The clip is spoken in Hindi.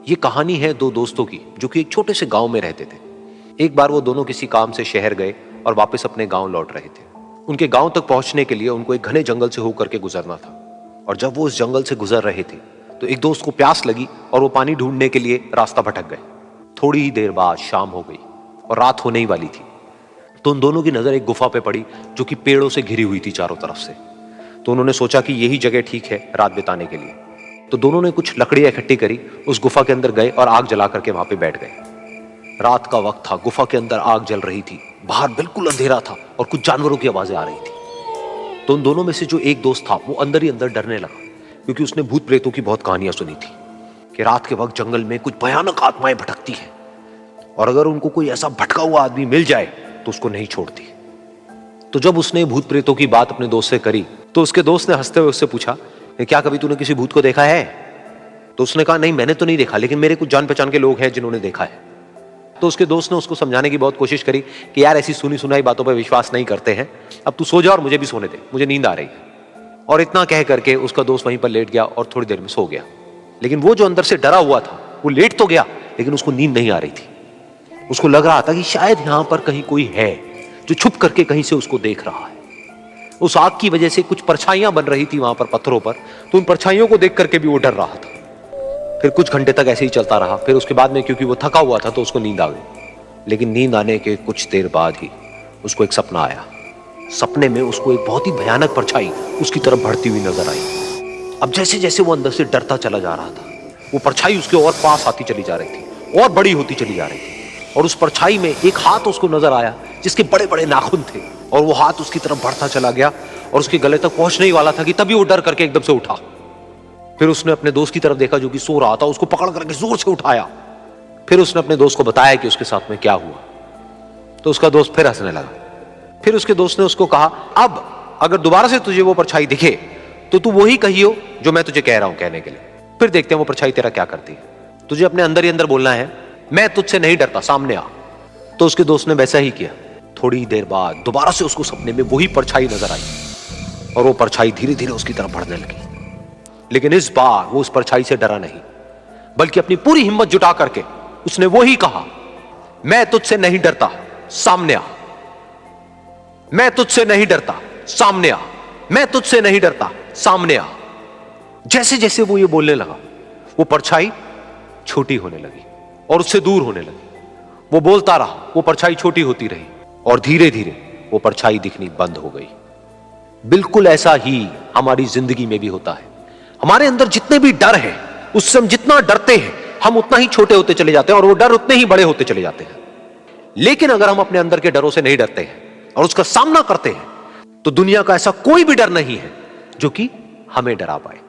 ये कहानी है दो दोस्तों की जो कि एक छोटे से गांव में रहते थे। एक बार वो दोनों किसी काम से शहर गए और वापस अपने गांव लौट रहे थे। उनके गांव तक पहुंचने के लिए उनको एक घने जंगल से होकर के गुजरना था और जब वो उस जंगल से गुजर रहे थे तो एक दोस्त को प्यास लगी और वो पानी ढूंढने के लिए रास्ता भटक गए। थोड़ी ही देर बाद शाम हो गई और रात होने ही वाली थी तो उन दोनों की नजर एक गुफा पे पड़ी जो कि पेड़ों से घिरी हुई थी चारों तरफ से। तो उन्होंने सोचा कि यही जगह ठीक है रात बिताने के लिए। तो दोनों ने कुछ लकड़ियां इकट्ठी करी, उस गुफा के अंदर गए और आग जला करके वहां पे बैठ गए। रात का वक्त था, गुफा के अंदर आग जल रही थी, बाहर बिल्कुल अंधेरा था और कुछ जानवरों की आवाजें आ रही थी। तो उन दोनों में से जो एक दोस्त था वो अंदर ही अंदर डरने लगा क्योंकि उसने भूत प्रेतों की बहुत कहानियां सुनी थी कि रात के वक्त जंगल में कुछ भयानक आत्माएं भटकती हैं और अगर उनको कोई ऐसा भटका हुआ आदमी मिल जाए तो उसको नहीं छोड़ती। तो जब उसने भूत प्रेतों की बात अपने दोस्त से करी तो उसके दोस्त ने हंसते हुए उससे पूछा, क्या कभी तूने किसी भूत को देखा है? तो उसने कहा, नहीं मैंने तो नहीं देखा, लेकिन मेरे कुछ जान पहचान के लोग हैं जिन्होंने देखा है। तो उसके दोस्त ने उसको समझाने की बहुत कोशिश करी कि यार ऐसी सुनी सुनाई बातों पर विश्वास नहीं करते हैं, अब तू सो जा और मुझे भी सोने दे, मुझे नींद आ रही है। और इतना कह करके उसका दोस्त वहीं पर लेट गया और थोड़ी देर में सो गया। लेकिन वो जो अंदर से डरा हुआ था वो लेट तो गया लेकिन उसको नींद नहीं आ रही थी। उसको लग रहा था कि शायद यहां पर कहीं कोई है जो छुप करके कहीं से उसको देख रहा है। उस आग की वजह से कुछ परछाइयां बन रही थी वहां पर पत्थरों पर, तो उन परछाइयों को देख करके भी वो डर रहा था। फिर कुछ घंटे तक ऐसे ही चलता रहा। फिर उसके बाद में क्योंकि वो थका हुआ था तो उसको नींद आ गई। लेकिन नींद आने के कुछ देर बाद ही उसको एक सपना आया। सपने में उसको एक बहुत ही भयानक परछाई उसकी तरफ बढ़ती हुई नजर आई। अब जैसे जैसे वो अंदर से डरता चला जा रहा था वो परछाई उसके और पास आती चली जा रही थी और बड़ी होती चली जा रही थी। और उस परछाई में एक हाथ उसको नजर आया जिसके बड़े बड़े नाखून थे और वो हाथ उसकी तरफ बढ़ता चला गया और उसके गले तक पहुंचने ही वाला था कि तभी वो डर करके एकदम से उठा। फिर उसने अपने दोस्त की तरफ देखा जो कि सो रहा था, उसको पकड़ करके जोर से उठाया। फिर उसने अपने दोस्त को बताया कि उसके साथ में क्या हुआ। तो उसका दोस्त फिर हंसने लगा। फिर उसके दोस्त ने उसको कहा, अब अगर दोबारा से तुझे वो परछाई दिखे तो तू वही कहियो जो मैं तुझे कह रहा हूं कहने के लिए, फिर देखते हैं वो परछाई तेरा क्या करती है। तुझे अपने अंदर ही अंदर बोलना है, मैं तुझसे नहीं डरता, सामने आ। तो उसके दोस्त ने वैसा ही किया। थोड़ी देर बाद दोबारा से उसको सपने में वही परछाई नजर आई और वो परछाई धीरे धीरे उसकी तरफ बढ़ने लगी। लेकिन इस बार वो उस परछाई से डरा नहीं बल्कि अपनी पूरी हिम्मत जुटा करके उसने वही कहा, मैं तुझसे नहीं डरता, सामने आ। मैं तुझसे नहीं डरता, सामने आ। मैं तुझसे नहीं डरता, सामने आ। जैसे जैसे वो ये बोलने लगा वो परछाई छोटी होने लगी और उससे दूर होने लगी। वो बोलता रहा, वो परछाई छोटी होती रही और धीरे धीरे वो परछाई दिखनी बंद हो गई। बिल्कुल ऐसा ही हमारी जिंदगी में भी होता है। हमारे अंदर जितने भी डर है उससे हम जितना डरते हैं हम उतना ही छोटे होते चले जाते हैं और वो डर उतने ही बड़े होते चले जाते हैं। लेकिन अगर हम अपने अंदर के डरों से नहीं डरते हैं और उसका सामना करते हैं तो दुनिया का ऐसा कोई भी डर नहीं है जो कि हमें डरा पाए।